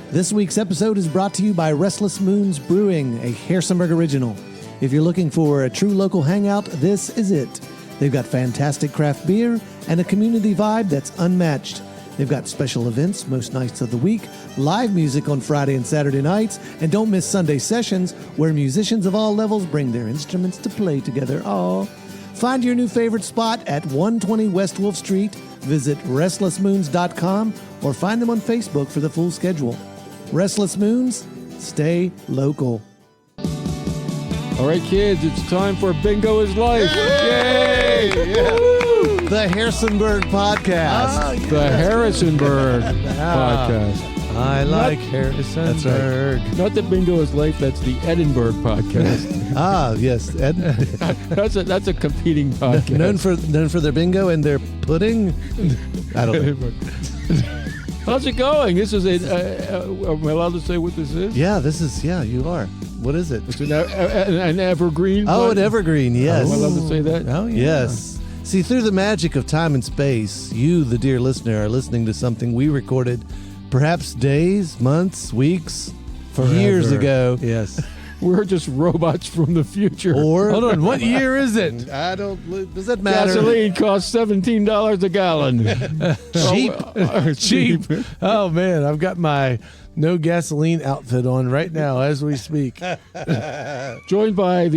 This week's episode is brought to you by Restless Moons Brewing, a Harrisonburg original. If you're looking for a true local hangout, this is it. They've got fantastic craft beer and a community vibe that's unmatched. They've got special events most nights of the week, live music on Friday and Saturday nights, and don't miss Sunday sessions where musicians of all levels bring their instruments to play together. Aww. Find your new favorite spot at 120 West Wolf Street. Visit restlessmoons.com or find them on Facebook for the full schedule. Restless Moons, stay local. All right, kids, it's time for Bingo is Life. Yay! Yeah. The Harrisonburg Podcast. The Harrisonburg Podcast. I like Harrisonburg. That's right. Not the Bingo is Life, that's the Edinburgh Podcast. Yes. That's a competing podcast. known for their bingo and their pudding. I don't know. How's it going? This is am I allowed to say what this is? Yeah, you are. What is it? It's an evergreen. Oh, an evergreen, yes. Am I allowed to say that? Oh, yeah. Yes. See, through the magic of time and space, you, the dear listener, are listening to something we recorded perhaps days, months, weeks, years ago. Yes. We're just robots from the future. Or, Hold on, what year is it? I don't, does that matter? Gasoline costs $17 a gallon. Cheap. Cheap. Oh, man, I've got my no gasoline outfit on right now as we speak. Joined by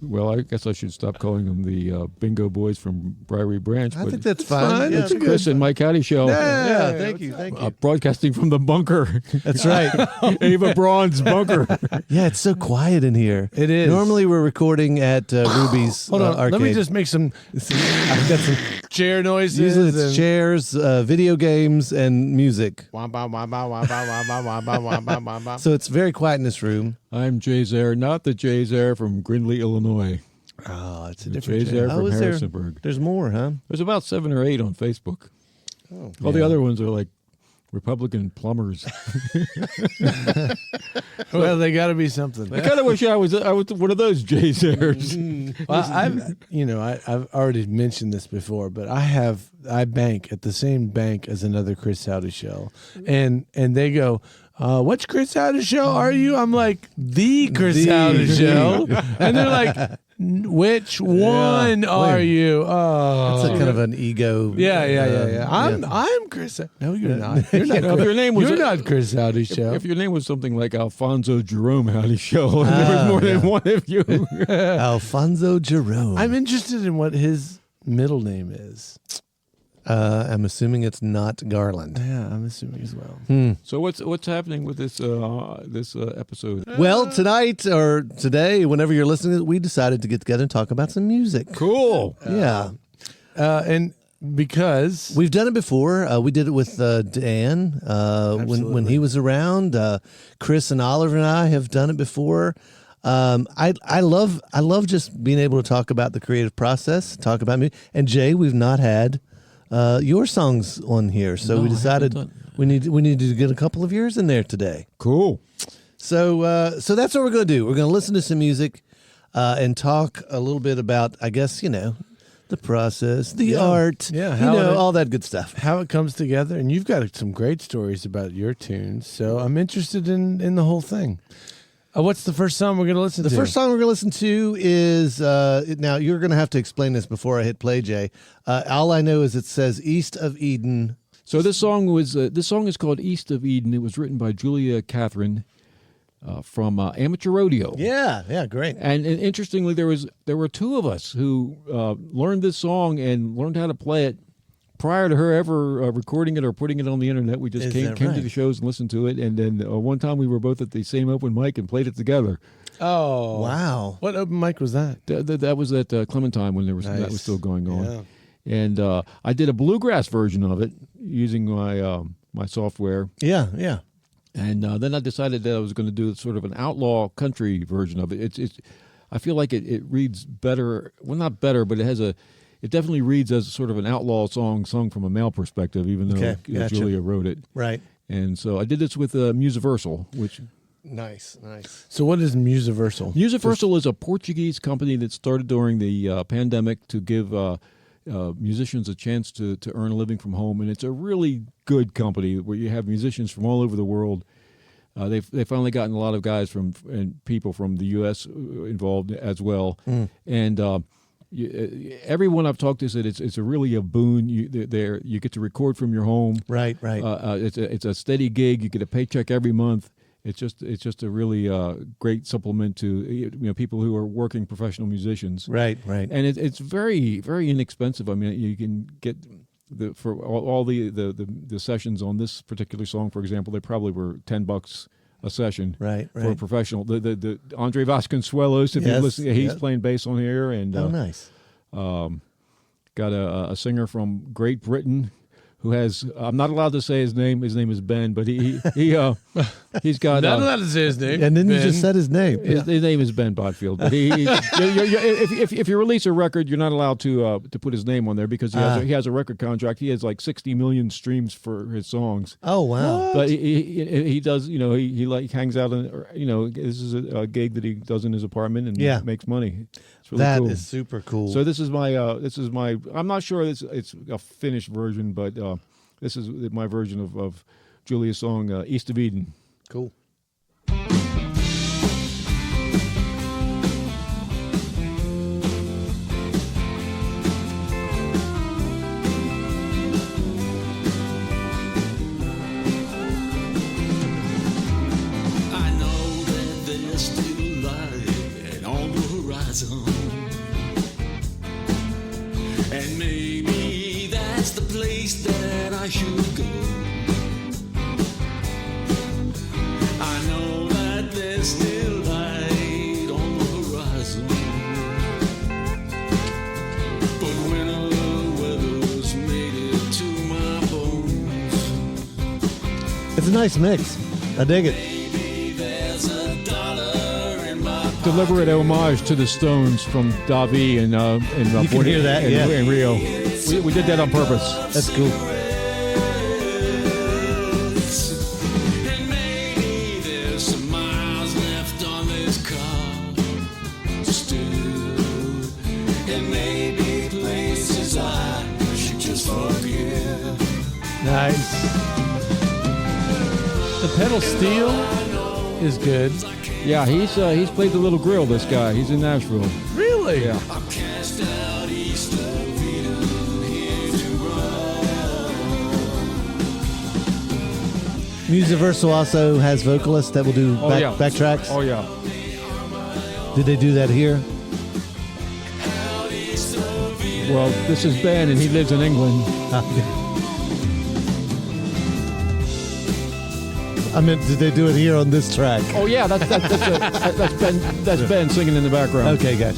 well, I guess I should stop calling them the Bingo Boys from Briary Branch. I but think that's fine. Yeah, it's Chris and Mike Hattie Show. Yeah, thank you. Broadcasting from the bunker. That's right. Ava Braun's bunker. Yeah, it's so quiet in here. It is. Normally we're recording at Ruby's Hold on, arcade. let me just make some. I've got some chair noises. Usually it's and- chairs, video games, and music. So it's very quiet in this room. I'm Jay Zaire, not the Jay Zaire from Grindley, Illinois. Oh, it's a The different Jay Zaire chair. from is there? Harrisonburg. There's more, huh? There's about 7 or 8 on Facebook. Oh, All the other ones are like Republican plumbers. Well, they got to be something. I kind of wish I was one of those Jay Zaires. Well, I've already mentioned this before, but I bank at the same bank as another Chris Howdy show, and they go, "Which Chris Howdy show are you?" I'm like, "The Chris Howdy show," and they're like, "Which one are you?" Oh, That's a kind of an ego. yeah. I'm Chris. No, you're not. You're not. If your name was You're not Chris Howdy show. If your name was something like Alfonso Jerome Howdy Show, and there was more than one of you. Alfonso Jerome. I'm interested in what his middle name is. I'm assuming it's not Garland. Yeah, I'm assuming as well. So what's happening with this episode? Well, tonight or today, whenever you're listening, we decided to get together and talk about some music. Cool. Yeah. And because We've done it before. We did it with Dan when he was around. Chris and Oliver and I have done it before. I love just being able to talk about the creative process, talk about me. And Jay, we've not had your songs on here, so we decided we need to get a couple of yours in there today. Cool. So that's what we're going to do. We're going to listen to some music and talk a little bit about, I guess, the process, the art, all that good stuff. how it comes together, and you've got some great stories about your tunes, so I'm interested in the whole thing. What's the first song we're going to listen to? The first song we're going to listen to is, now you're going to have to explain this before I hit play, Jay. All I know is it says East of Eden. So this song is called East of Eden. It was written by Julia Catherine from Amateur Rodeo. Yeah, great. And interestingly, there were 2 of us who learned this song and learned how to play it prior to her ever recording it or putting it on the internet. We just came to the shows and listened to it. And then one time we were both at the same open mic and played it together. Oh, Wow. What open mic was that? That was at Clementine when that was still going on. Yeah. And I did a bluegrass version of it using my software. Yeah. And then I decided that I was going to do sort of an outlaw country version of it. I feel like it reads better. Well, not better, but it definitely reads as sort of an outlaw song sung from a male perspective, even though gotcha. Julia wrote it. Right. And so I did this with Musiversal, which... Nice. So what is Musiversal? Musiversal is a Portuguese company that started during the pandemic to give musicians a chance to earn a living from home, and it's a really good company where you have musicians from all over the world. They've finally gotten a lot of guys and people from the U.S. involved as well, and everyone I've talked to said it's a boon. You get to record from your home. Right. It's a steady gig. You get a paycheck every month. It's just a really great supplement to people who are working professional musicians. Right. And it's very, very inexpensive. I mean, you can get for all the sessions on this particular song, for example, they probably were $10 a session. Right. For a professional. The Andre Vasconcelos, if you listen, he's playing bass on here, and nice. Got a singer from Great Britain. Who has? I'm not allowed to say his name. His name is Ben, but he's got. Not allowed to say his name. And then you just said his name. His name is Ben Botfield. But if you release a record, you're not allowed to put his name on there because he has a record contract. He has like 60 million streams for his songs. Oh wow! What? But he does. He like hangs out in. This is a gig that he does in his apartment and makes money. It's really that cool. is super cool. So this is my. I'm not sure it's a finished version, but. This is my version of Julia's song, East of Eden. Cool. I know that there's still light on the horizon, and maybe that's the place that I should go. I know that there's still light on the horizon, but winter weather's made it to my bones. It's a nice mix. I dig it. Maybe there's $1 in my pocket. Deliberate homage to the Stones from Davi and You can hear that, in Rio. We did that on purpose. That's cool. And maybe there's some miles left on this car still, and maybe places I should just forget. Nice. The pedal steel is good. Yeah, he's played the Little Grill. This guy, he's in Nashville. Really? Yeah. I'm cast out east of Eden, here to run. Musiversal also has vocalists that will do backtracks. Oh yeah. Did they do that here? Well, this is Ben, and he lives in England. I meant, did they do it here on this track? Oh yeah, that's Ben. That's Ben singing in the background. Okay, gotcha.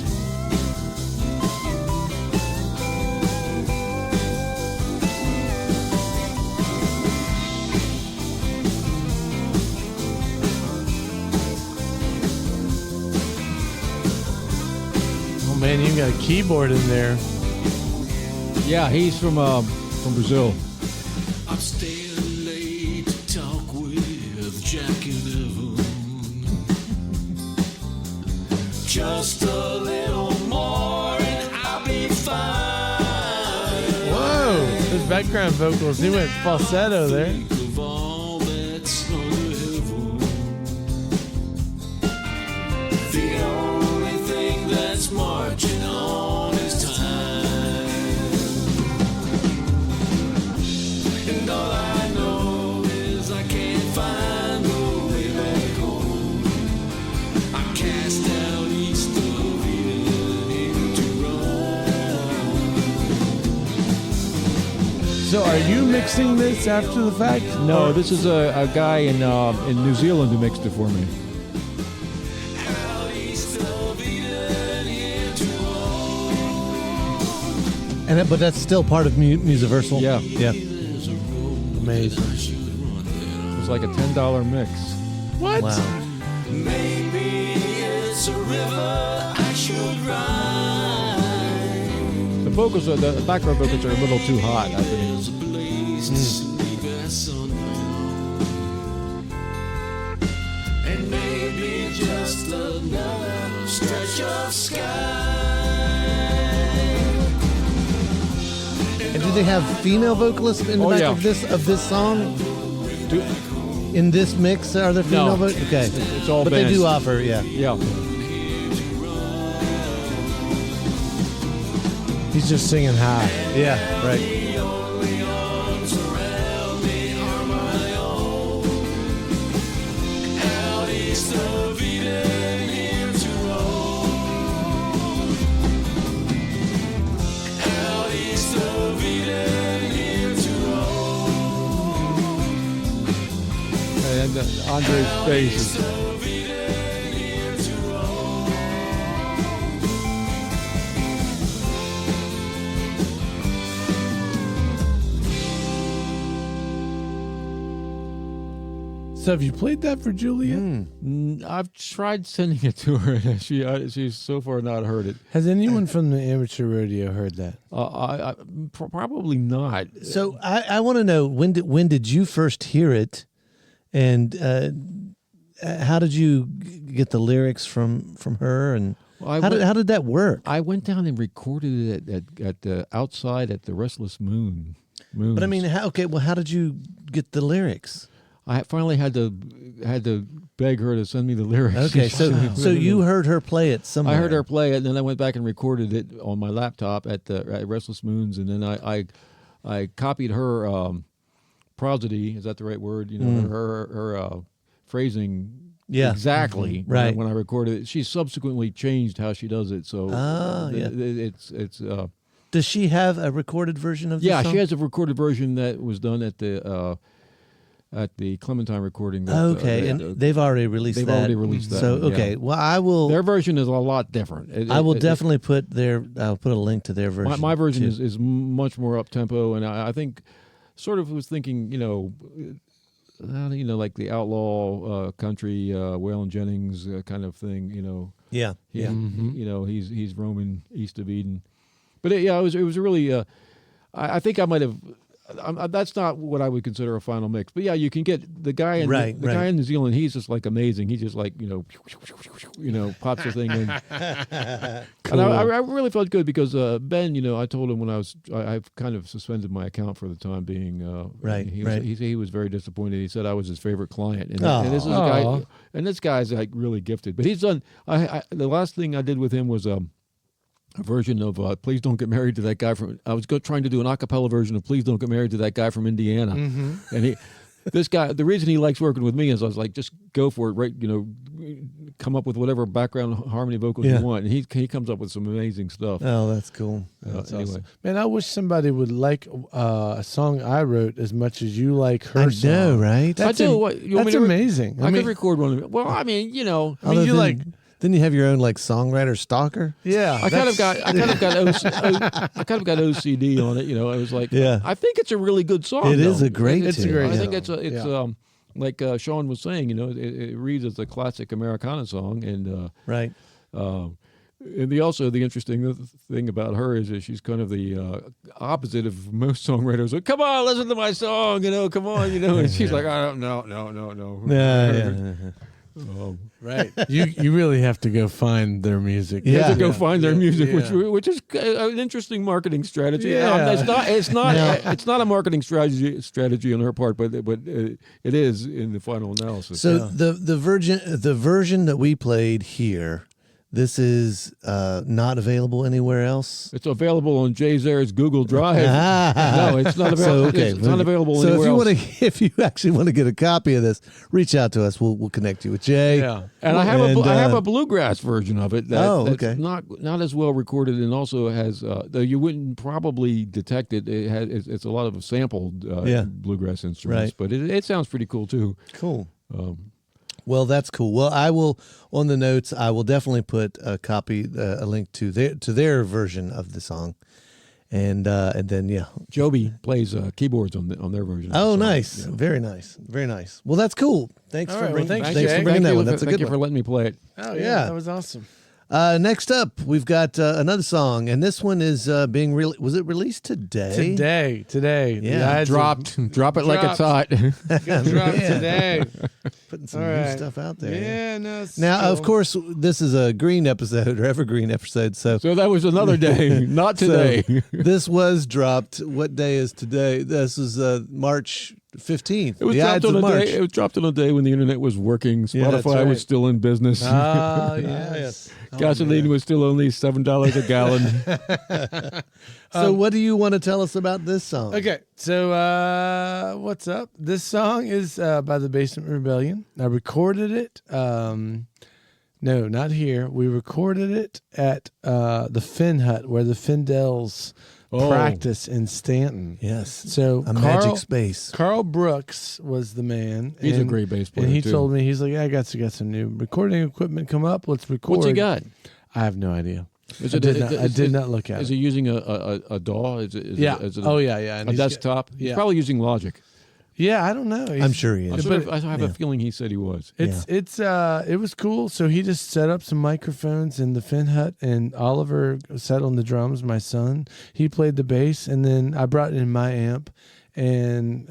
Oh man, you got a keyboard in there. Yeah, he's from Brazil. I'm staying late to talk with Jack and Evan. Just a little more and I'll be fine. Whoa, those background vocals. He went falsetto there. Think of all that's under heaven. The only thing that's marching on is time. And all I know is I can't find a way back home. I'm cast out east of Eden into Rome. So are you mixing this after the fact? No, this is a guy in New Zealand who mixed it for me. Out east of Eden into Rome. But that's still part of Musiversal. Yeah. Yeah. There's a road Amazing. that I should run down. It was like a $10 mix. What? Wow. Maybe it's a river I should ride. The vocals, the background vocals are a little too hot, I think. There's a place to sleep at sundown. And maybe just another stretch of sky. do they have female vocalists in the back of this song? In this mix, are there female vocalists? Okay, it's all but bands. they do offer, yeah. He's just singing high. Yeah, right. And Andre's face is... So have you played that for Julia? I've tried sending it to her, and she's so far not heard it. Has anyone from the amateur rodeo heard that? Probably not. So I want to know, when did you first hear it, and how did you get the lyrics from her, and how did that work? I went down and recorded it at the outside at the Restless Moon. But I mean, how did you get the lyrics? I finally had to beg her to send me the lyrics. Okay, so you heard her play it somewhere. I heard her play it, and then I went back and recorded it on my laptop at Restless Moons, and then I copied her prosody. Is that the right word? You know, her phrasing. Yeah, exactly. Right. When I recorded it, she subsequently changed how she does it. So it's. Does she have a recorded version of this song? Yeah, she has a recorded version that was done at the Clementine recording. And they've already released that. They've already released that. So, okay. Well, I will... Their version is a lot different. I will definitely put I'll put a link to their version. My version is much more up-tempo, and I think, sort of was thinking, like the outlaw country, Waylon Jennings kind of thing, Yeah. He's roaming east of Eden. But it was really... I think I might have... that's not what I would consider a final mix, but yeah, you can get the guy in the guy in New Zealand. He's just like amazing. He just like pops the thing in. Cool. And I really felt good because Ben, I told him when I've kind of suspended my account for the time being. He was very disappointed. He said I was his favorite client, and this is a guy, and this guy's like really gifted. But he's done. The last thing I did with him was a version of "Please Don't Get Married to That Guy from." I was trying to do an a cappella version of "Please Don't Get Married to That Guy from Indiana," and this guy. The reason he likes working with me is I was like, just go for it, right? Come up with whatever background harmony vocals you want, and he comes up with some amazing stuff. Oh, that's cool. That's awesome. Man, I wish somebody would like a song I wrote as much as you like her song. I know, right? That's amazing. I could record one of it. Well, I mean, you like. Then you have your own like songwriter stalker. Yeah, I kind of got OCD on it. I was like, I think it's a really good song. It is a great. It's a great. I think it's like Sean was saying. It reads as a classic Americana song, and right. And the interesting thing about her is that she's kind of the opposite of most songwriters. Like, come on, listen to my song. Come on. And she's like, I don't know, no. Yeah. Right. You really have to go find their music. You have to go find their music, which is an interesting marketing strategy. Yeah. It's not a marketing strategy on her part, but it is in the final analysis. So the version that we played here, this is not available anywhere else. It's available on Jay Zer's Google Drive. No, it's not available. It's not available anywhere else. So if you actually want to get a copy of this, reach out to us. We'll connect you with Jay. Yeah, and I have a bluegrass version of it. That's not as well recorded, and also has though you wouldn't probably detect it. It's a lot of sampled bluegrass instruments, but it sounds pretty cool too. Cool. Well, that's cool. Well, I will, on the notes, I will definitely put a link to their version of the song, and then Joby plays keyboards on their version. Oh, nice, very nice, very nice. Well, that's cool. Thanks for bringing that one. That's a good one. Thank you for letting me play it. Oh yeah, that was awesome. Next up, we've got another song, and this one is being was it released today? Today. Yeah, Drop it like it's hot. Dropped today. Putting some All new right. stuff out there. Yeah, no. it's Now, cool. of course, this is a green episode or evergreen episode, so So that was another day, not today. So, this was dropped. What day is today? This is March 15th. It was the dropped Ides on of a March. day. It was dropped on a day when the internet was working. Yeah, that's Spotify right. was still in business. Ah, yes. Gasoline was still only $7 a gallon. So, what do you want to tell us about this song? Okay, so what's up? This song is by the Basement Rebellion. I recorded it. No, not here. We recorded it at the Finn Hut, where the Findels practice in Stanton. Yes. So A magic space. Carl Brooks was the man. He's a great bass player, And he too. told me, he's like, I got some new recording equipment come up. Let's record. What's he got? I have no idea. Is I did not look at Is it. he using a DAW? Is it Yeah. is it yeah. And a he's got- desktop? He's yeah. probably using Logic. Yeah, I don't know. I'm sure he is. I have a feeling he said he was. It was cool. So he just set up some microphones in the Finn Hut, and Oliver sat on the drums. My son, he played the bass, and then I brought in my amp and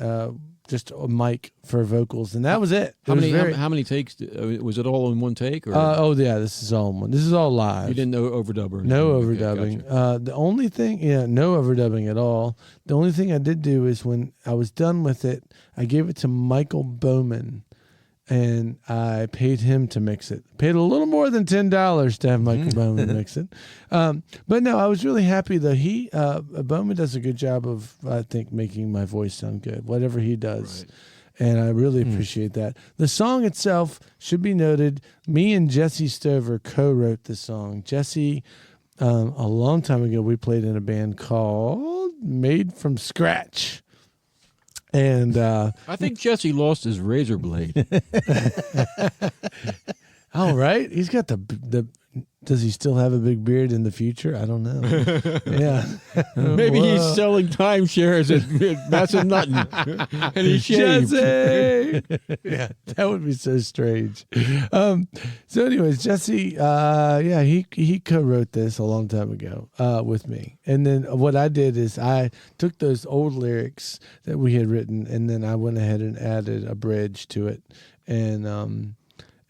just a mic for vocals, and that was it. How many takes? Was it all in one take? Or This is all one. This is all live. you didn't know overdub or No anything? Okay, overdubbing. gotcha. The only thing, no overdubbing at all. The only thing I did do is when I was done with it, I gave it to Michael Bowman, and I paid him to mix it. Paid a little more than $10 to have Michael Bowman mix it. But no, I was really happy though. Bowman does a good job of, I think, making my voice sound good, whatever he does. Right. And I really appreciate that. The song itself should be noted. Me and Jesse Stover co-wrote the song. Jesse, a long time ago, we played in a band called Made from Scratch. And I think Jesse lost his razor blade. all right, he's got the. Does he still have a big beard in the future? I don't know. Yeah, Maybe he's Whoa. selling timeshares at Massanutten, and he shaved. Jesse. Yeah, that would be so strange. So, anyways, Jesse, he co-wrote this a long time ago with me, and then what I did is I took those old lyrics that we had written, and then I went ahead and added a bridge to it,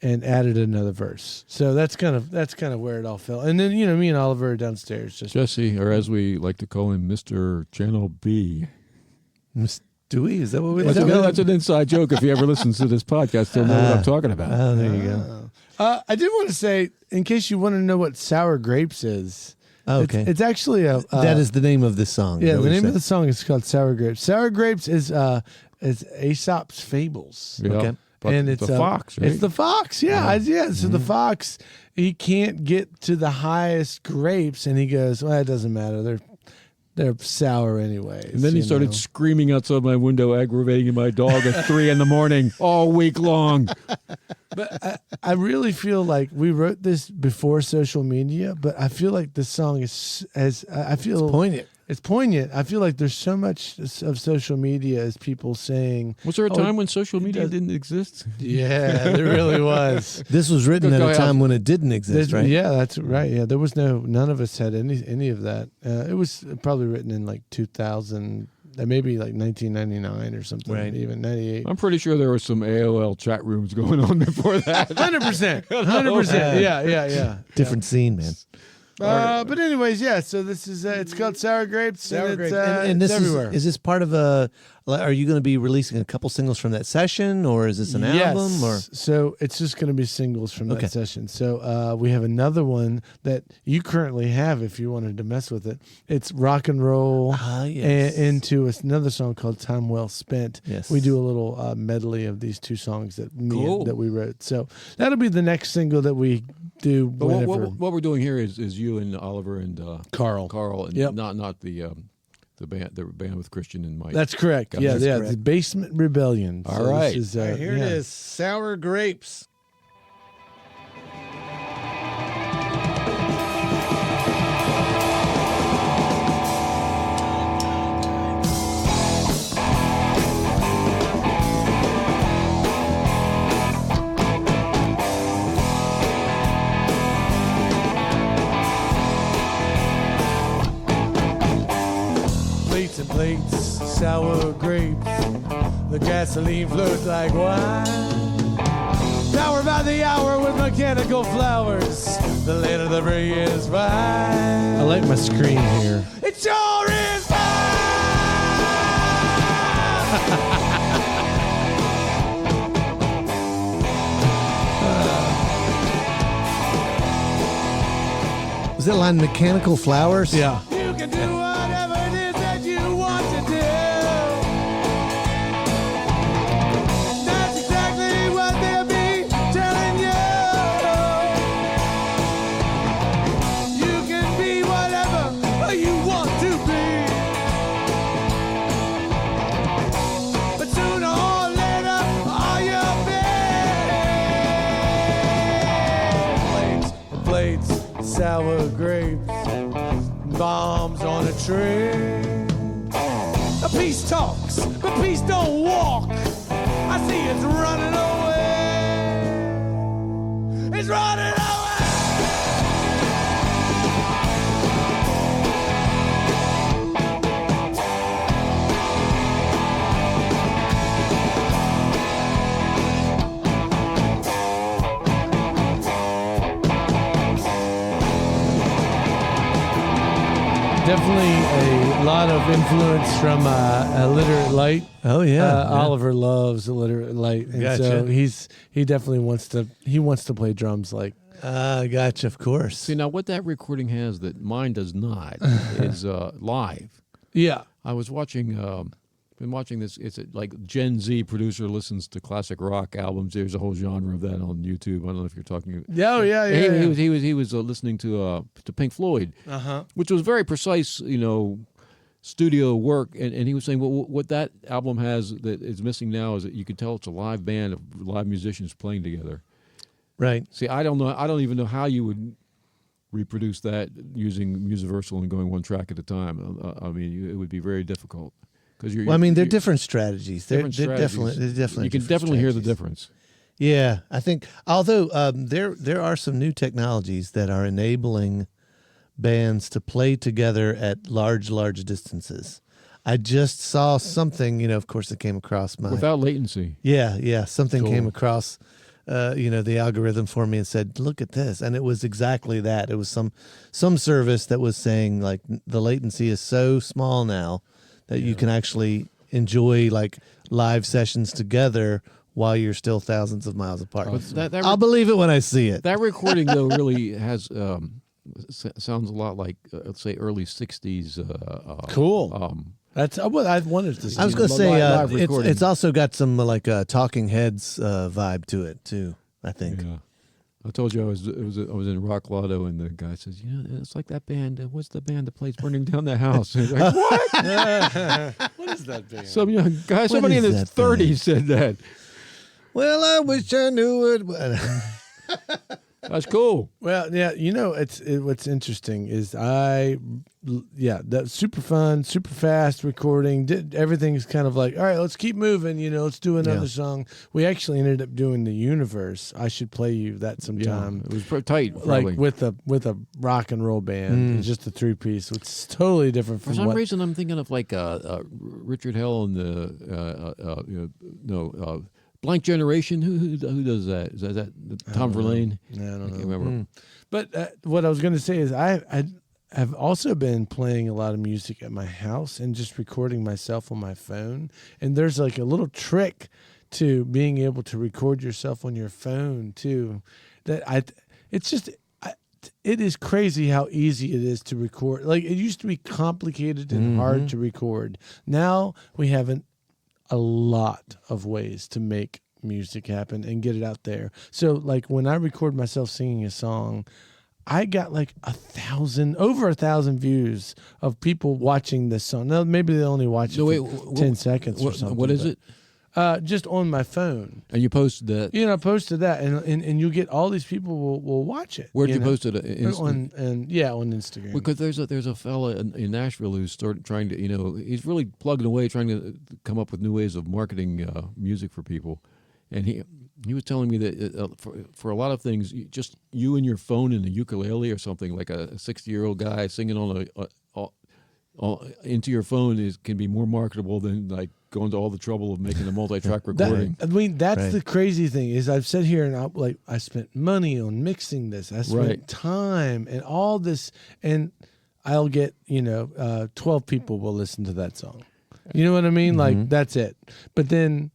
and added another verse. So that's kind of where it all fell. And then me and Oliver are downstairs just. Jesse, or as we like to call him, Mr. Channel B. Miss Dewey, is that what we That's an inside joke. If he ever listens to this podcast, he'll know what I'm talking about. Oh, there you go. I did want to say, in case you want to know what sour grapes is. Oh, okay. It's actually a. That is the name of this song. Yeah, Is that the what you name of said? the song is called Sour Grapes. Sour Grapes is Aesop's Fables. Yeah. Okay. But And it's the fox, right? It's the fox, yeah. So the fox, he can't get to the highest grapes, and he goes, "Well, it doesn't matter. They're sour anyways." And then he started screaming outside my window, aggravating my dog at 3 a.m. all week long. But I really feel like we wrote this before social media, but I feel like this song is Poignant. It's poignant. I feel like there's so much of social media as people saying. Was there a "Oh, time when social media didn't exist? Yeah, there really was. This was written Go at a ahead. time when it didn't exist, right? Yeah, that's right. Yeah, there was none of us had any of that. It was probably written in like 2000, maybe like 1999 or something, Right. even 98. I'm pretty sure there were some AOL chat rooms going on before that. 100%. 100%. Yeah. Different scene, man. But anyways, yeah. So this is it's called Sour Grapes. And it's, And it's this everywhere. is this part of a? Are you going to be releasing a couple singles from that session, or is this an album? Or So it's just going to be singles from Okay. that session. So we have another one that you currently have if you wanted to mess with it. It's rock and roll yes. into another song called Time Well Spent. Yes. We do a little medley of these two songs that Cool. that we wrote. So that'll be the next single that we do. But Whenever. what we're doing here is you and Oliver and Carl. and Yep. not the band with Christian and Mike. That's correct. Gotcha. Yeah, That's yeah. correct. The Basement Rebellion. All right. This is, here it yeah. is, Sour Grapes. sour grapes. The gasoline floats like wine. Power by the hour with mechanical flowers. The land of the free is fine. I like my screen here. It sure is fine. Was that line mechanical flowers? Yeah. You can do whatever it is that you want to do. That's exactly what they'll be telling you. You can be whatever you want to be. But sooner or later, all you'll be. Plates, sour grapes, bombs on a tree. A piece talks, but peace don't walk. I see it's running away. It's running away. Definitely a lot of influence from Illiterate Light. Oh yeah. Oliver loves Illiterate Light, and Gotcha. so he definitely wants to play drums like. Gotcha. Of course. See, now what that recording has that mine does not is live. Yeah. I was watching, been watching this. It's like Gen Z producer listens to classic rock albums. There's a whole genre of that on YouTube. I don't know if you're talking. Oh yeah. He was listening to Pink Floyd, which was very precise, studio work. And he was saying, well, what that album has that is missing now is that you could tell it's a live band of live musicians playing together. Right. See, I don't know. I don't even know how you would reproduce that using Musiversal and going one track at a time. I mean, it would be very difficult because you're. Well, I mean, they're different strategies. They're strategies. definitely. You can definitely hear the difference. Yeah, I think. Although there are some new technologies that are enabling bands to play together at large distances. I just saw something. Of course, it came across my Without latency. Yeah. Something Cool. came across. The algorithm for me and said, "Look at this," and it was exactly that. It was some service that was saying like the latency is so small now that you can actually enjoy like live sessions together while you're still thousands of miles apart. I'll believe it when I see it. That recording though really has sounds a lot like let's say early '60s. Cool. That's what I wanted to see. I was going to say live recording. it's also got some like Talking Heads vibe to it too. I think. Yeah. I told you I was in Rock Lotto, and the guy says, it's like that band. What's the band that plays "Burning Down the House"? And like, what? What is that band? Some young guy, somebody in is his that band? 30s said that. Well, I wish I knew it. That's cool. Well, yeah, what's interesting is that's super fun, super fast recording. Everything's kind of like, all right, let's keep moving. Let's do another song. We actually ended up doing The Universe. I should play you that sometime. It was tight, like with a rock and roll band, just a 3-piece. It's totally different For from some what. reason, I'm thinking of like Richard Hell and the Blank Generation. Who does that? Is that Tom Verlaine? I don't know. Can't remember. But what I was going to say is I have also been playing a lot of music at my house and just recording myself on my phone. And there's like a little trick to being able to record yourself on your phone too. It is crazy how easy it is to record. Like it used to be complicated and hard to record. Now we have a lot of ways to make music happen and get it out there. So like when I record myself singing a song, I got like over 1,000 views of people watching this song. Now maybe they only watch it for 10 seconds or something. What is it? Just on my phone. And you posted that. I posted that, and you get all these people will watch it. Where'd you post it? On Instagram. Because there's a fella in Nashville who's started trying to, he's really plugging away trying to come up with new ways of marketing music for people. And he was telling me that for a lot of things, just you and your phone and a ukulele or something, like a 60-year-old guy singing on into your phone can be more marketable than like going to all the trouble of making a multi-track recording. That's the crazy thing is I've sat here and I spent money on mixing this. I spent time and all this, and I'll get 12 people will listen to that song. You know what I mean? Like that's it. But then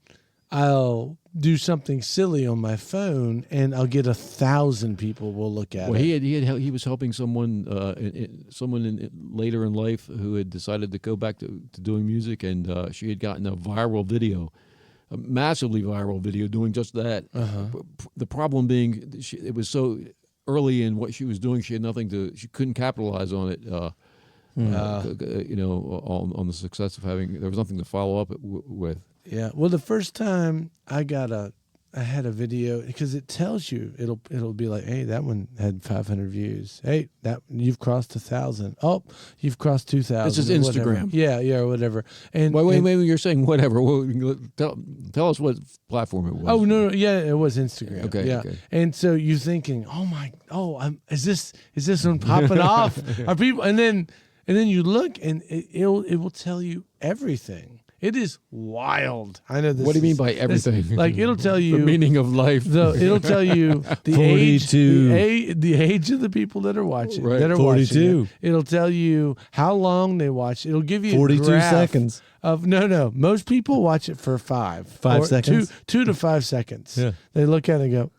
I'll do something silly on my phone, and I'll get 1,000 people will look at it. He was helping someone later in life who had decided to go back to doing music, and she had gotten a viral video, a massively viral video, doing just that. The problem being, it was so early in what she was doing, she couldn't capitalize on it. On the success of there was nothing to follow up with. Yeah. Well, the first time I had a video, because it tells you, it'll be like, hey, that one had 500 views. Hey, that you've crossed 1,000. Oh, you've crossed 2,000. This is Instagram. Yeah, or whatever. And wait, you're saying whatever. Well, tell us what platform it was. Oh no, yeah, it was Instagram. Okay. Yeah. Okay. And so you're thinking, is this one popping off? Are people? And then you look, and it will tell you everything. It is wild. I know this. What do you mean by everything? Like it'll tell you the meaning of life. It'll tell you the 42. age, the age of the people that are watching. Right. That are 42. watching it. It'll tell you how long they watch. It'll give you 42 a graph seconds. Of no. Most people watch it for 5 seconds. 2 to 5 seconds. Yeah. They look at it and go,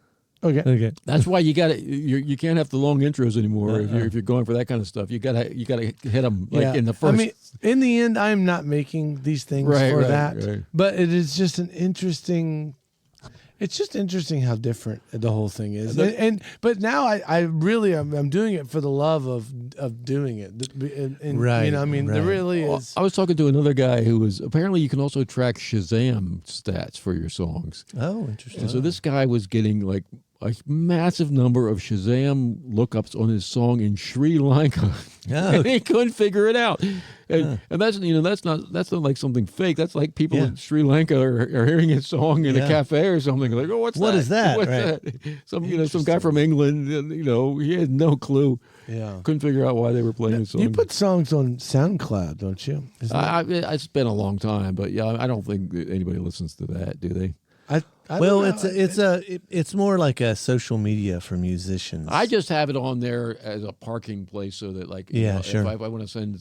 okay. That's why you can't have the long intros anymore if you're going for that kind of stuff. You gotta hit them in the first. I mean, in the end, I'm not making these things for that. Right. But it is just an interesting. It's just interesting how different the whole thing is, but now I'm doing it for the love of doing it. And, right. There really is. I was talking to another guy who was apparently you can also track Shazam stats for your songs. Oh, interesting. And so this guy was getting like a massive number of Shazam lookups on his song in Sri Lanka. And he couldn't figure it out. And that's not like something fake. That's like people in Sri Lanka are hearing his song in a cafe or something. Like, what is that? What's that? Some guy from England, he had no clue. Yeah. Couldn't figure out why they were playing his song. You put songs on SoundCloud, don't you? It's been a long time, but I don't think that anybody listens to that, do they? It's more like a social media for musicians. I just have it on there as a parking place so that sure. if I want to send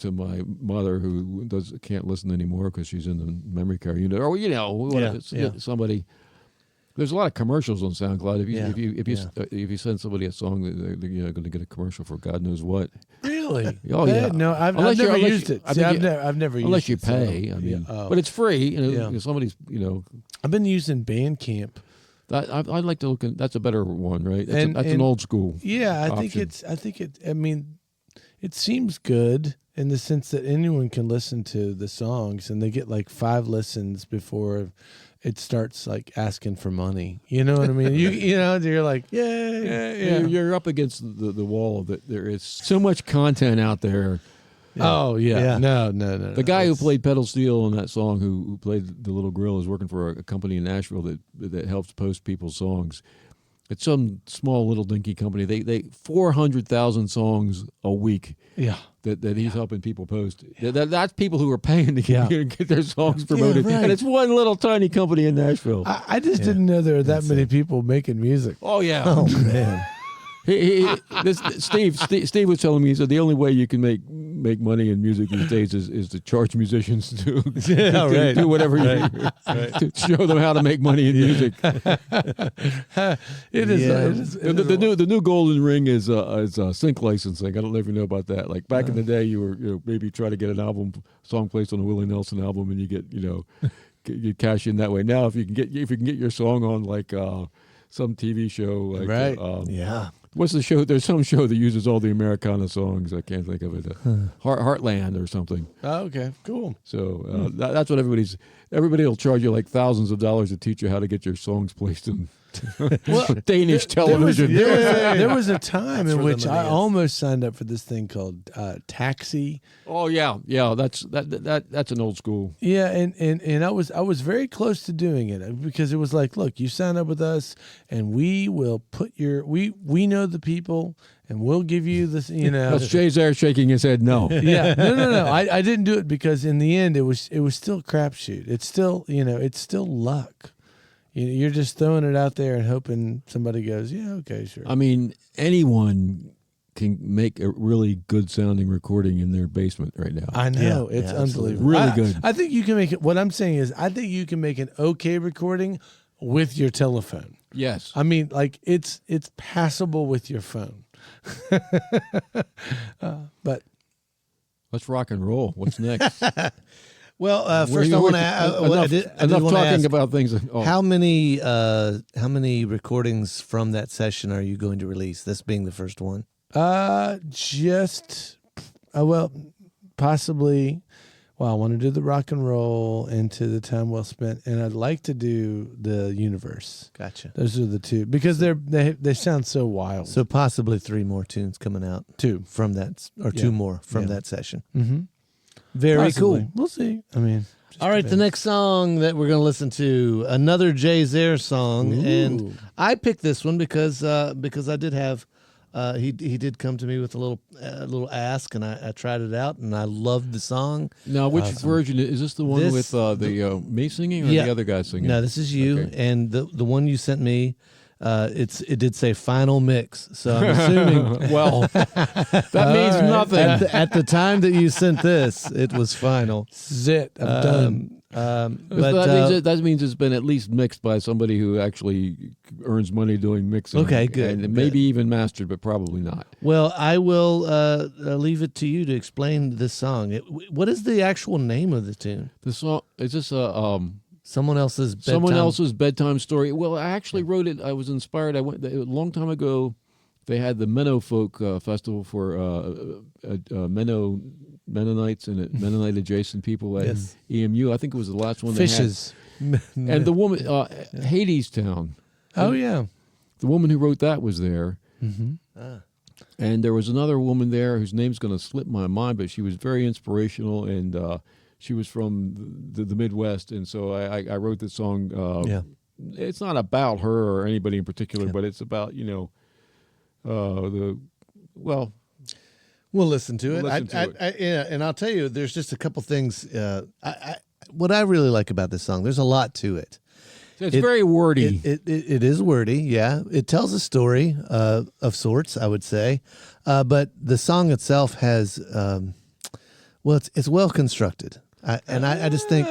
to my mother who can't listen anymore because she's in the memory care unit or somebody. There's a lot of commercials on SoundCloud. If you send somebody a song, they're going to get a commercial for God knows what. Really? Oh yeah. No, I've never used it. I've never used it. Unless you pay. But it's free. Somebody's I've been using Bandcamp. I'd like to look at. That's a better one, right? That's an old school. Yeah, I option. think it. I mean, it seems good in the sense that anyone can listen to the songs, and they get like 5 listens before it starts like asking for money. You know what I mean? You're like, yay. You're up against the wall that there is so much content out there. Yeah. Oh yeah. No. The guy who played pedal steel on that song, who played the Little Grill, is working for a company in Nashville that helps post people's songs. It's some small little dinky company. They 400,000 songs a week. Yeah. That he's helping people post. That's people who are paying to get their songs promoted. Yeah, right. And it's one little tiny company in Nashville. I just didn't know there were that many people making music. Oh yeah. Oh man. Steve was telling me, he said the only way you can make make money in music these days is to charge musicians to do whatever to show them how to make money in music. It is. The new golden ring is sync licensing. I don't know if you know about that. Like back in the day, you were maybe try to get an song placed on a Willie Nelson album, and you get you cash in that way. Now, if you can get your song on like some TV show, like, what's the show? There's some show that uses all the Americana songs. I can't think of it. Heartland or something. Oh, okay, cool. So that's what everybody will charge you like thousands of dollars to teach you how to get your songs placed in Danish television. There was a time in which I almost signed up for this thing called Taxi. Oh yeah, that's an old school. Yeah, and I was very close to doing it because it was like, look, you sign up with us, and we will put we know know the people, and we'll give you this, That's Jay's there shaking his head no. Yeah, no. I didn't do it because in the end it was still a crapshoot. It's still it's still luck. You're just throwing it out there and hoping somebody goes, yeah, okay, sure. I mean, anyone can make a really good sounding recording in their basement right now. I know. It's unbelievable. Really good. I think you can make it. What I'm saying is, I think you can make an okay recording with your telephone. Yes. I mean, like it's passable with your phone. But let's rock and roll. What's next? Well, first I want to enough talking about things. How many recordings from that session are you going to release? This being the first one. Possibly. Well, I want to do the rock and roll Into the Time Well Spent, and I'd like to do the Universe. Gotcha. Those are the two because they sound so wild. So possibly 3 more tunes coming out. 2 from that, or 2 more from that session. Mm-hmm. Very Possibly. cool. We'll see. I mean, all right, the next song that we're going to listen to, another Jay Zare song, and I picked this one because I did have he did come to me with a little ask, and I tried it out, and I loved the song. Now, which version is this? The one with me singing, or the other guy singing? No, this is you, okay. And the one you sent me. It did say final mix, so I'm assuming. Well, that means nothing. At the time that you sent this, it was final. Zit, I'm done. But that means it's been at least mixed by somebody who actually earns money doing mixing. Okay, good. And maybe even mastered, but probably not. Well, I will leave it to you to explain this song. What is the actual name of the tune? The song is this Someone else's bedtime story. Well, I actually wrote it. I was inspired. I went a long time ago. They had the Menno Folk Festival for Mennonites and Mennonite adjacent people at EMU. I think it was the last one. Fishes. They had. And the woman, Hadestown. Oh yeah, the woman who wrote that was there. Mm-hmm. And there was another woman there whose name's going to slip my mind, but she was very inspirational and. She was from the Midwest, and so I wrote this song. It's not about her or anybody in particular, but it's about We'll listen to it. And I'll tell you, there's just a couple things. What I really like about this song, there's a lot to it. It's very wordy. It is wordy, yeah. It tells a story of sorts, I would say, but the song itself has, it's well constructed. I just think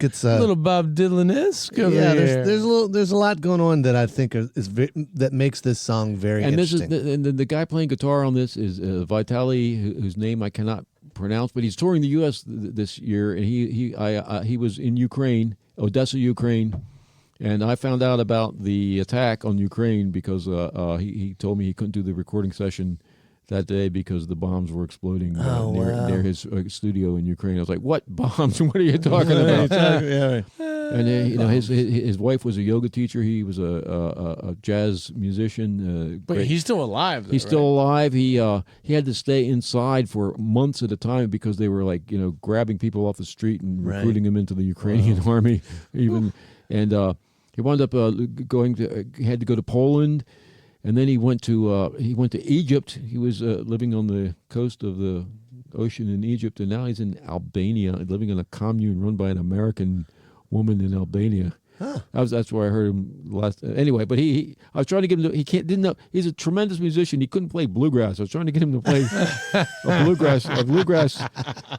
it's a little Bob Dylan-esque over here. There's a lot going on that I think that makes this song very interesting. The guy playing guitar on this is Vitaly, whose name I cannot pronounce, but he's touring the U.S. this year, and he was in Ukraine, Odessa, Ukraine, and I found out about the attack on Ukraine because he told me he couldn't do the recording session that day because the bombs were exploding near his studio in Ukraine. I was like, "What bombs? What are you talking about?" And his wife was a yoga teacher. He was a jazz musician. But he's still alive. He's still alive. He had to stay inside for months at a time because they were grabbing people off the street and recruiting them into the Ukrainian army. Even and he wound up he had to go to Poland. And then he went to Egypt. He was living on the coast of the ocean in Egypt, and now he's in Albania, living in a commune run by an American woman in Albania. Huh. That's where I heard him last. Anyway, but I was trying to get him to. Didn't know. He's a tremendous musician. He couldn't play bluegrass. I was trying to get him to play a bluegrass,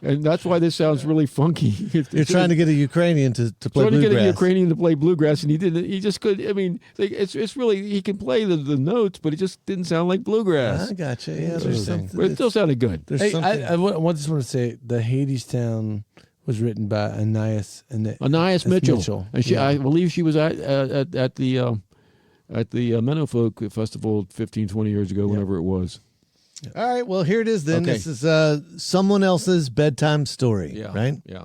and that's why this sounds really funky. You're trying to get a Ukrainian to play bluegrass. Trying to get a Ukrainian to play bluegrass, and he didn't. He just couldn't. I mean, it's really he can play the notes, but it just didn't sound like bluegrass. I gotcha. Yeah, there's something. But it still sounded good. Hey, I just want to say the Hadestown was written by Anais Mitchell. And I believe she was at the Menno Folk Festival 15, 20 years ago, whenever it was. All right, well, here it is then. Okay. This is someone else's bedtime story, right? Yeah.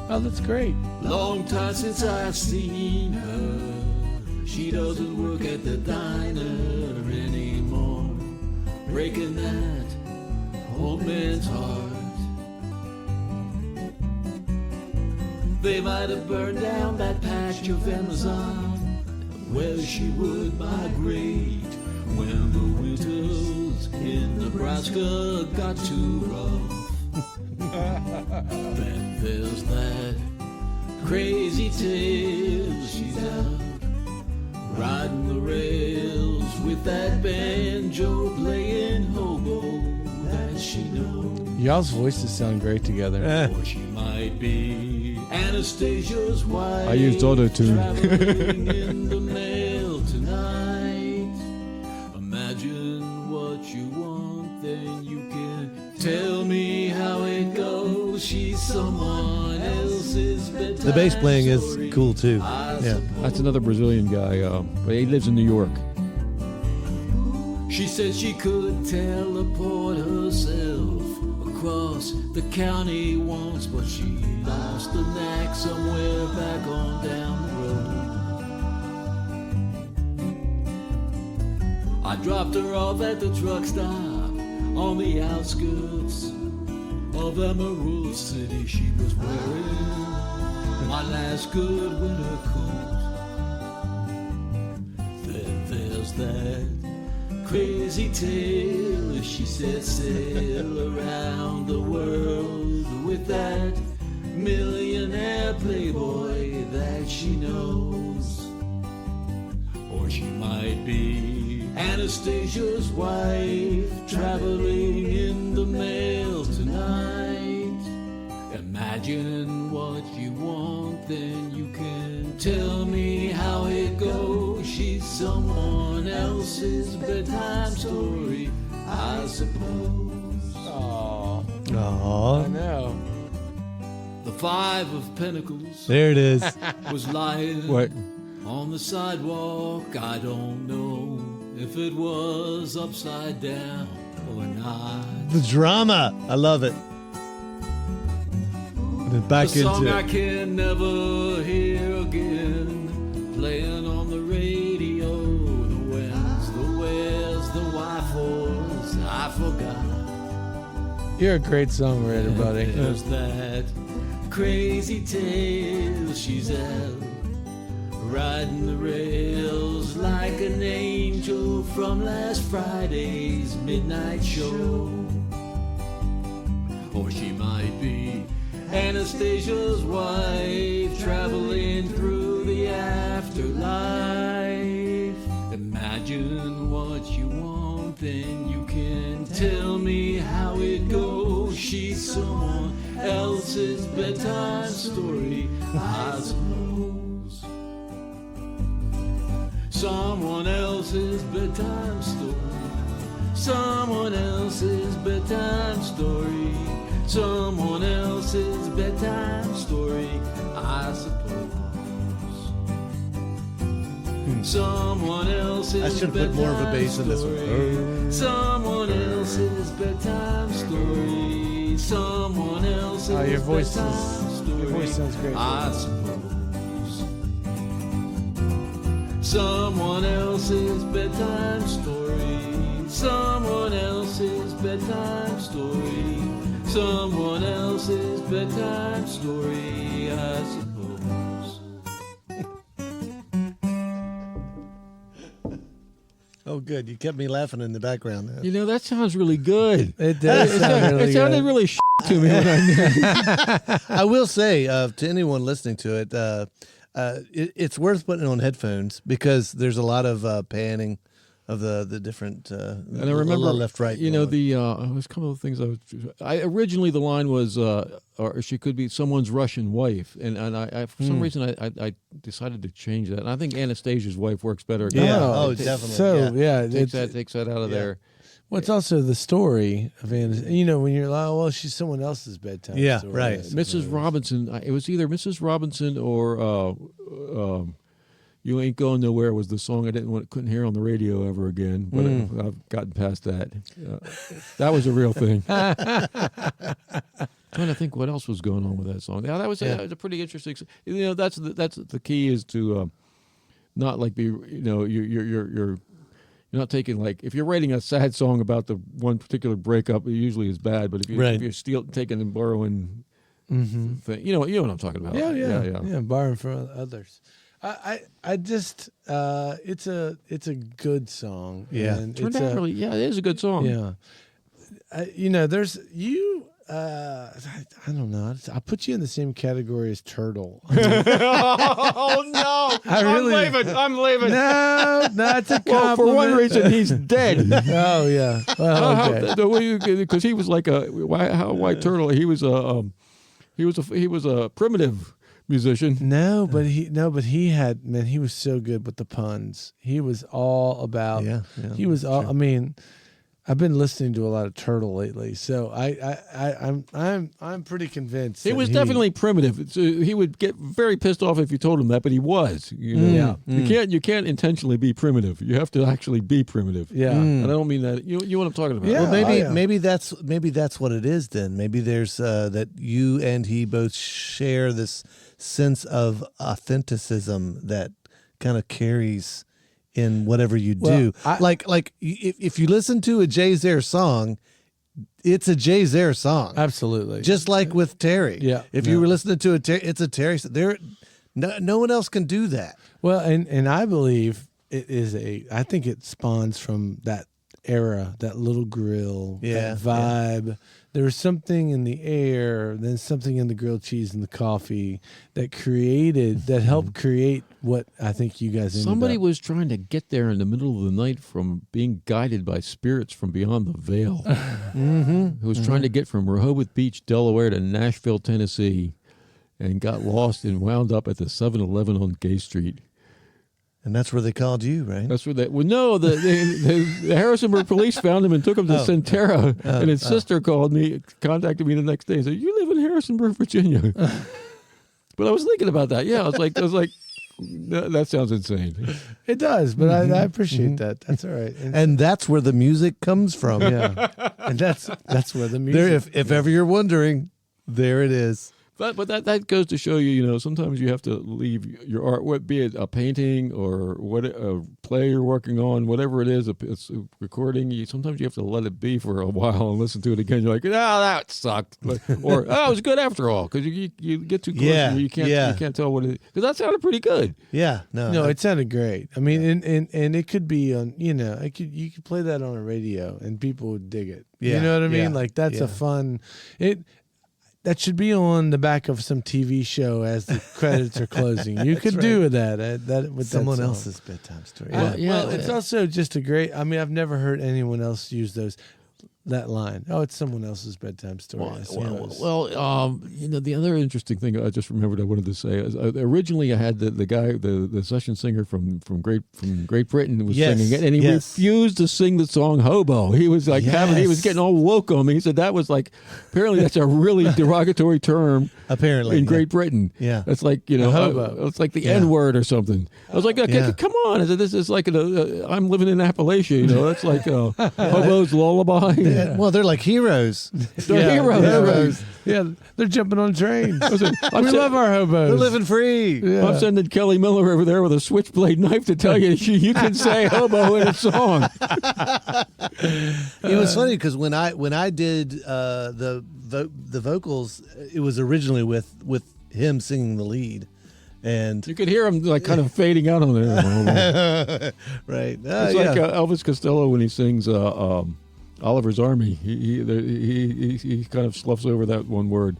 Oh, that's great. Long time since I've seen her. She doesn't work at the diner anymore. Breaking that old man's heart. They might have burned down that patch of Amazon where she would migrate when the winters in Nebraska got too rough. Then there's that crazy tale she's out riding the rails with that banjo playing hobo that she knows. Y'all's voices sound great together. Or she might be Anastasia's wife. I used auto-tune. Traveling in the mail tonight. Imagine what you want, then you can tell me how it goes. She's someone else's bedtime The bass playing is story. cool too. Yeah. That's another Brazilian guy, but he lives in New York. She said she could teleport herself across the county once, but she lost the knack somewhere back on down the road. I dropped her off at the truck stop on the outskirts of Emerald City. She was wearing my last good winter coat. Then there's that crazy tale, she said, sail around the world with that millionaire playboy that she knows. Or she might be Anastasia's wife, traveling in the mail tonight. Imagine what you want, then you can tell me how it goes. She's someone else's bedtime story, I suppose. Oh, I Aw. know. The Five of Pentacles There it is. was lying What? on the sidewalk. I don't know if it was upside down or not. The drama. I love it. And then back The song into I it. can never hear again, playing on the radio. The whens, the wheres, the why-fors, I forgot. You're a great songwriter, buddy. There's that crazy tale she's out, riding the rails like an angel from last Friday's midnight show. Or she might be Anastasia's wife, traveling through the afterlife. Imagine what you want, then you can tell me how it goes. She's someone else's bedtime story, I suppose. Someone else's bedtime story. Someone else's bedtime story. Someone else's bedtime story, I suppose. Someone else's I should have put more of a bass in this one. one. Someone else's bedtime story. Someone else's Oh, your voice bedtime is- story. your voice sounds great. I suppose. Someone else's bedtime story. Someone else's bedtime story. Someone else's bedtime story, I suppose. Oh, good. You kept me laughing in the background. You know, that sounds really good. It does sound really It sounded good. really to me when I knew. I will say to anyone listening to it, it's worth putting on headphones because there's a lot of panning of the different And I remember left, right. You know, going. it was a couple of things I originally the line was, or she could be someone's Russian wife, and I for some reason I decided to change that. And I think Anastasia's wife works better. Yeah. Oh, Oh, definitely. So yeah, takes that out of there. Well, it's also the story of you know, when you're like, oh, well, she's someone else's bedtime. Yeah, story, right. I suppose. Mrs. Robinson. It was either Mrs. Robinson or "You Ain't Going Nowhere" was the song I couldn't hear on the radio ever again. But I've gotten past that. That was a real thing. Trying to think what else was going on with that song. Yeah, that was a pretty interesting. You know, that's the key is to not like be. You know, you're not taking like if you're writing a sad song about the one particular breakup, it usually is bad. But if you're taking and borrowing, thing, you know what I'm talking about. Yeah, borrowing from others. I just it's a good song. Yeah. and Turned out really, yeah, it is a good song. yeah. There's you. I don't know. I'll put you in the same category as Turtle. Oh no! I'm leaving. No, that's a compliment. Well, for one reason, he's dead. Oh yeah. Well, okay. Because he was like a white turtle. He was a primitive musician. No, but he was so good with the puns. He was all about. Yeah, He was all. true. I mean, I've been listening to a lot of Turtle lately, so I'm pretty convinced. He that was definitely primitive. So he would get very pissed off if you told him that, but he was. You know? You can't intentionally be primitive. You have to actually be primitive. Yeah. And I don't mean that. You know what I'm talking about? Yeah. Well, maybe that's what it is then. Maybe there's that you and he both share this sense of authenticism that kind of carries in whatever you do. If you listen to a Jay Zare song, it's a Jay Zare song. Absolutely. Just like with Terry. Yeah. If you were listening to it's a Terry. No one else can do that. Well, and I believe it is I think it spawns from that era, that little grill, that vibe. There was something in the air, then something in the grilled cheese and the coffee that helped create what I think you guys ended Somebody up. was trying to get there in the middle of the night from being guided by spirits from beyond the veil. Who was trying to get from Rehoboth Beach, Delaware to Nashville, Tennessee, and got lost and wound up at the 7-Eleven on Gay Street. And that's where they called you, right? That's where the Harrisonburg police found him and took him to Centera. And his sister contacted me the next day and said, "You live in Harrisonburg, Virginia." But I was thinking about that. Yeah, I was like, that sounds insane. It does, but I appreciate that. That's all right. And that's where the music comes from. yeah, and that's where the music. There, if ever you're wondering, there it is. But that goes to show you, sometimes you have to leave your art, be it a painting or a play you're working on, whatever it is, it's a recording. Sometimes you have to let it be for a while and listen to it again. You're like, that sucked, or it was good after all, because you get too close and you can't tell what it is. Because that sounded pretty good. Yeah, no, it sounded great. I mean, and it could be on, you could play that on a radio and people would dig it. Yeah, You know what I mean? yeah, Like that's yeah. a fun. That should be on the back of some TV show as the credits are closing. You could do that with someone that song. else's bedtime story. Well, it's also just a great. I mean, I've never heard anyone else use that line. Oh, it's someone else's bedtime story. I suppose. The other interesting thing I just remembered I wanted to say is originally I had the guy, the session singer from Great Britain was singing it, and he refused to sing the song "Hobo." He was like he was getting all woke on me. He said that was like apparently that's a really derogatory term. Apparently in Great Britain, it's like hobo. It's like the N word or something. I was like, okay, come on! I said, this is like I'm living in Appalachia. That's like hobo's lullaby. Well, they're like heroes. They're heroes. Yeah, they're jumping on trains. We I'm love our hobos. They're living free. Yeah. I'm sending Kelly Miller over there with a switchblade knife to tell you you can say hobo in a song. It was funny because when I did the vocals, it was originally with him singing the lead, and You could hear him like kind of fading out on there. right. It's like Elvis Costello when he sings Oliver's Army. He kind of sloughs over that one word.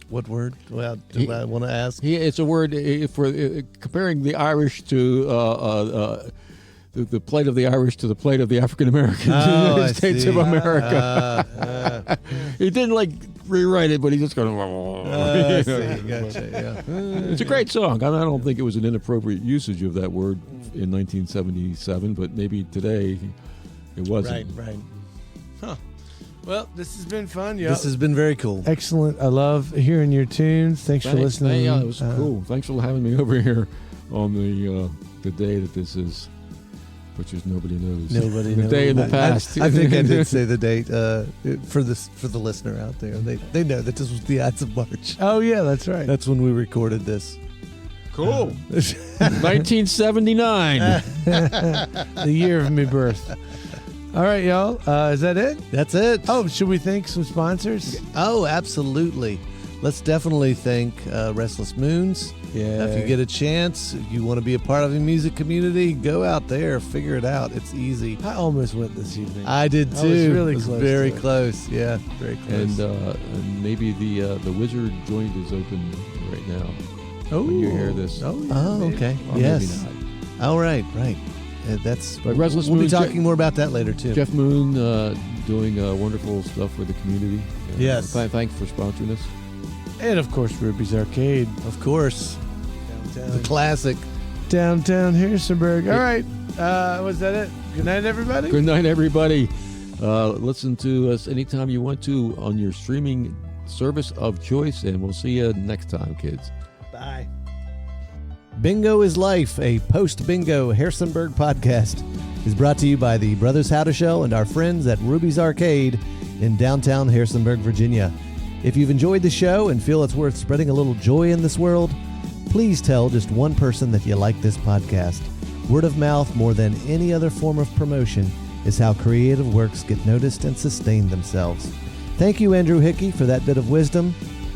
What word? Well, do I want to ask? It's a word for comparing the Irish to the plight of the Irish to the plight of the African Americans in the United States of America. He didn't like rewrite it, but he just kind of. I see. Gotcha. Yeah. It's a great song. I don't think it was an inappropriate usage of that word in 1977, but maybe today it wasn't. Right. Huh. Well, this has been fun, y'all. This has been very cool. Excellent. I love hearing your tunes. Thanks for listening. Yeah, it was cool. Thanks for having me over here on the day that this is, which is nobody knows. Nobody the knows. day in the past. I think I did say the date for the listener out there. They know that this was the Ides of March. Oh yeah, that's right. That's when we recorded this. Cool. 1979. The year of my birth. All right, y'all. Is that it? That's it. Oh, should we thank some sponsors? Oh, absolutely. let's definitely thank Restless Moons. Yeah. If you get a chance, if you want to be a part of a music community, go out there, figure it out. It's easy. I almost went this evening. I did too. I was really it was close very to it. close. Yeah, very close. And maybe the Wizard joint is open right now. Oh, when you hear this. Oh, yeah, Oh, maybe. okay. Or Yes. maybe not. All right, right. That's. But Restless we'll be Moon, talking more about that later too. Jeff Moon doing wonderful stuff for the community. Yes. Thanks for sponsoring us. And of course, Ruby's Arcade. Of course, the classic. Downtown Harrisonburg. All right. Was that it? Good night, everybody. Good night, everybody. Listen to us anytime you want to on your streaming service of choice, and we'll see you next time, kids. Bye. Bingo is Life, a post-bingo Harrisonburg podcast, is brought to you by the Brothers How to Show and our friends at Ruby's Arcade in downtown Harrisonburg, Virginia. If you've enjoyed the show and feel it's worth spreading a little joy in this world, please tell just one person that you like this podcast. Word of mouth, more than any other form of promotion, is how creative works get noticed and sustain themselves. Thank you, Andrew Hickey, for that bit of wisdom,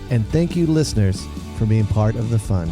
and thank you, listeners, for being part of the fun.